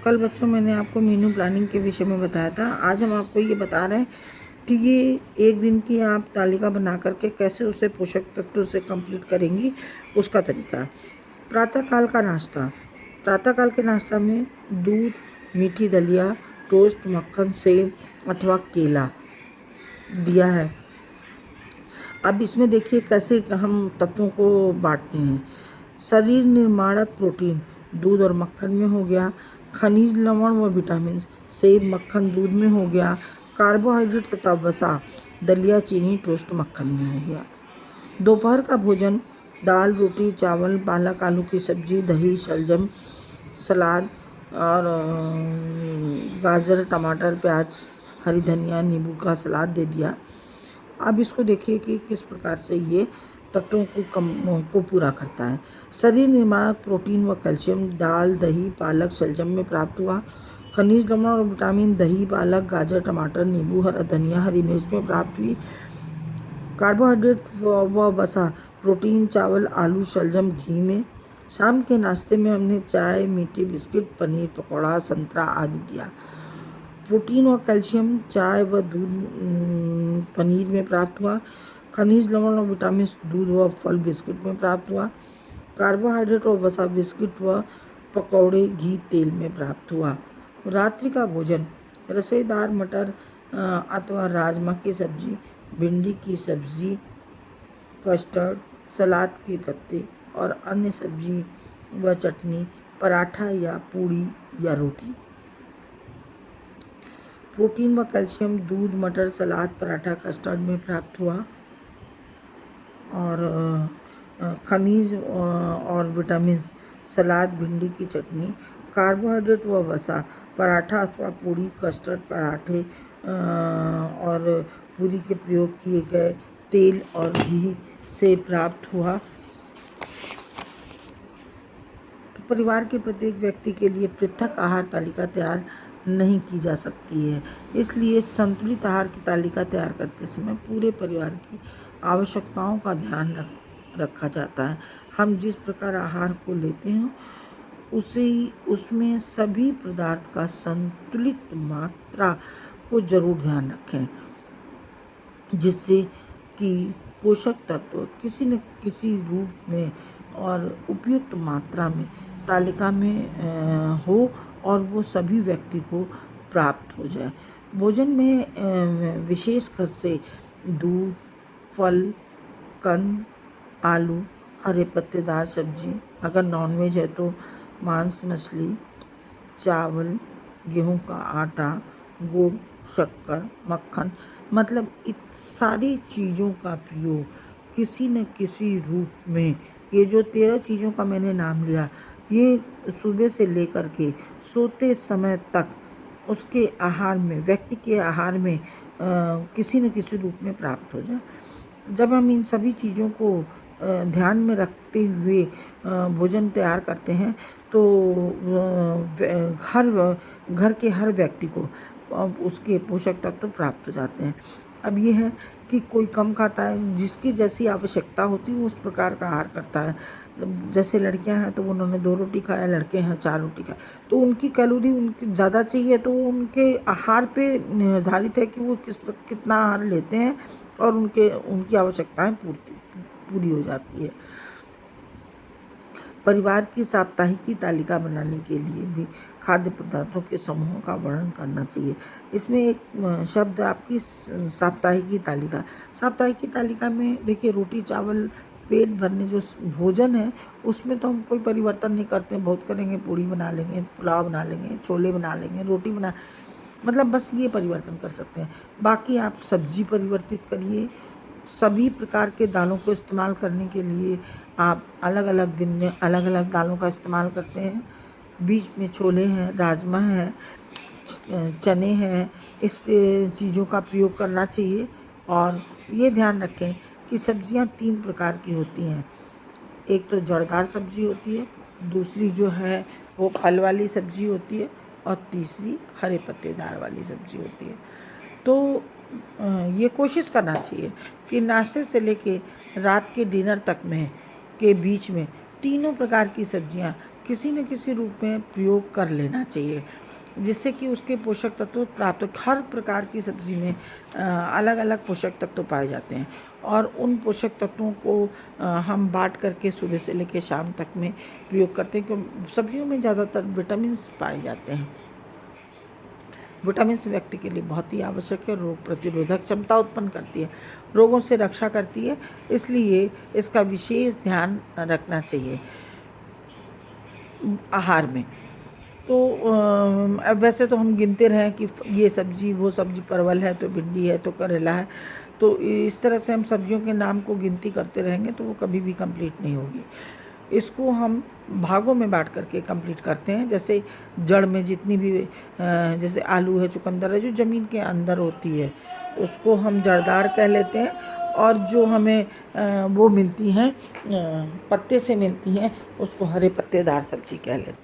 कल बच्चों मैंने आपको मेनू प्लानिंग के विषय में बताया था। आज हम आपको ये बता रहे हैं कि ये एक दिन की आप तालिका बना करके कैसे उसे पोषक तत्वों से कंप्लीट करेंगी, उसका तरीका। प्रातःकाल का नाश्ता। प्रातःकाल के नाश्ता में दूध, मीठी दलिया, टोस्ट, मक्खन, सेब अथवा केला दिया है। अब इसमें देखिए कैसे हम तत्वों को बांटते हैं। शरीर निर्माणक प्रोटीन दूध और मक्खन में हो गया। खनिज, लवण व विटामिन सेब, मक्खन, दूध में हो गया। कार्बोहाइड्रेट तथा वसा दलिया, चीनी, टोस्ट, मक्खन में हो गया। दोपहर का भोजन दाल, रोटी, चावल, पालक, आलू की सब्जी, दही, शलजम, सलाद और गाजर, टमाटर, प्याज, हरी धनिया, नींबू का सलाद दे दिया। अब इसको देखिए कि किस प्रकार से ये तत्वों को पूरा करता है। शरीर निर्माण प्रोटीन व कैल्शियम दाल, दही, पालक, शलजम में प्राप्त हुआ। खनिज, लवण और विटामिन दही, पालक, गाजर, टमाटर, नींबू, हरा धनिया, हरी मिर्च में प्राप्त हुई। कार्बोहाइड्रेट व वसा प्रोटीन चावल, आलू, शलजम, घी में। शाम के नाश्ते में हमने चाय, मीठी बिस्किट, पनीर पकौड़ा, संतरा आदि दिया। प्रोटीन व कैल्शियम चाय व दूध पनीर में प्राप्त हुआ। खनिज, लवण और विटामिन दूध व फल बिस्किट में प्राप्त हुआ। कार्बोहाइड्रेट और वसा बिस्किट व पकौड़े, घी, तेल में प्राप्त हुआ। रात्रि का भोजन रसेदार मटर अथवा राजमा की सब्जी, भिंडी की सब्जी, कस्टर्ड, सलाद के पत्ते और अन्य सब्जी व चटनी, पराठा या पूड़ी या रोटी। प्रोटीन व कैल्शियम दूध, मटर, सलाद, पराठा, कस्टर्ड में प्राप्त हुआ। और खनिज और विटामिन सलाद, भिंडी की चटनी। कार्बोहाइड्रेट व वसा पराठा अथवा पूड़ी, कस्टर्ड, पराठे और पूरी के प्रयोग किए गए तेल और घी से प्राप्त हुआ। तो परिवार के प्रत्येक व्यक्ति के लिए पृथक आहार तालिका तैयार नहीं की जा सकती है, इसलिए संतुलित आहार की तालिका तैयार करते समय पूरे परिवार की आवश्यकताओं का ध्यान रखा जाता है। हम जिस प्रकार आहार को लेते हैं उसमें सभी पदार्थ का संतुलित मात्रा को जरूर ध्यान रखें, जिससे कि पोषक तत्व किसी न किसी रूप में और उपयुक्त मात्रा में तालिका में हो और वो सभी व्यक्ति को प्राप्त हो जाए। भोजन में विशेषकर से दूध, फल, कंद, आलू, हरे पत्तेदार सब्जी, अगर नॉनवेज है तो मांस, मछली, चावल, गेहूं का आटा, गुड़, शक्कर, मक्खन, मतलब इन सारी चीज़ों का प्रयोग किसी न किसी रूप में, ये जो 13 चीज़ों का मैंने नाम लिया, ये सुबह से लेकर के सोते समय तक उसके आहार में, व्यक्ति के आहार में किसी न किसी रूप में प्राप्त हो जाए। जब हम इन सभी चीज़ों को ध्यान में रखते हुए भोजन तैयार करते हैं तो घर के हर व्यक्ति को उसके पोषक तत्व प्राप्त हो जाते हैं। अब ये है कि कोई कम खाता है, जिसकी जैसी आवश्यकता होती है वो उस प्रकार का आहार करता है। जैसे लड़कियां हैं तो उन्होंने 2 रोटी खाया, लड़के हैं 4 रोटी खाया, तो उनकी कैलोरी उनकी ज़्यादा चाहिए, तो उनके आहार पे निर्धारित है कि वो कितना आहार लेते हैं और उनकी आवश्यकताएं पूरी हो जाती है। परिवार की साप्ताहिकी तालिका बनाने के लिए भी खाद्य पदार्थों के समूहों का वर्णन करना चाहिए। इसमें एक शब्द आपकी साप्ताहिकी तालिका। साप्ताहिकी तालिका में देखिए रोटी, चावल, पेट भरने जो भोजन है उसमें तो हम कोई परिवर्तन नहीं करते। बहुत करेंगे, पूड़ी बना लेंगे, पुलाव बना लेंगे, छोले बना लेंगे, रोटी बना, मतलब बस ये परिवर्तन कर सकते हैं। बाकी आप सब्जी परिवर्तित करिए। सभी प्रकार के दालों को इस्तेमाल करने के लिए आप अलग अलग दिन में अलग अलग दालों का इस्तेमाल करते हैं। बीच में छोले हैं, राजमा है, चने हैं, इस चीज़ों का प्रयोग करना चाहिए। और ये ध्यान रखें कि सब्जियां 3 प्रकार की होती हैं। एक तो जड़दार सब्जी होती है, दूसरी जो है वो फल वाली सब्जी होती है और तीसरी हरे पत्तेदार वाली सब्जी होती है। तो ये कोशिश करना चाहिए कि नाश्ते से लेके रात के डिनर तक में के बीच में तीनों प्रकार की सब्जियां किसी न किसी रूप में प्रयोग कर लेना चाहिए, जिससे कि उसके पोषक तत्व प्राप्त हो। हर प्रकार की सब्ज़ी में अलग अलग पोषक तत्व पाए जाते हैं और उन पोषक तत्वों को हम बांट करके सुबह से लेकर शाम तक में प्रयोग करते हैं, क्योंकि सब्जियों में ज़्यादातर विटामिन्स पाए जाते हैं। विटामिन्स व्यक्ति के लिए बहुत ही आवश्यक है, रोग प्रतिरोधक क्षमता उत्पन्न करती है, रोगों से रक्षा करती है, इसलिए इसका विशेष ध्यान रखना चाहिए आहार में। तो अब वैसे तो हम गिनते रहें कि ये सब्जी, वो सब्जी, परवल है तो भिंडी है तो करेला है, तो इस तरह से हम सब्जियों के नाम को गिनती करते रहेंगे तो वो कभी भी कंप्लीट नहीं होगी। इसको हम भागों में बांट करके कंप्लीट करते हैं। जैसे जड़ में जितनी भी जैसे आलू है, चुकंदर है, जो ज़मीन के अंदर होती है उसको हम जड़दार कह लेते हैं, और जो हमें वो मिलती हैं पत्ते से मिलती हैं उसको हरे पत्तेदार सब्जी कह लेते हैं।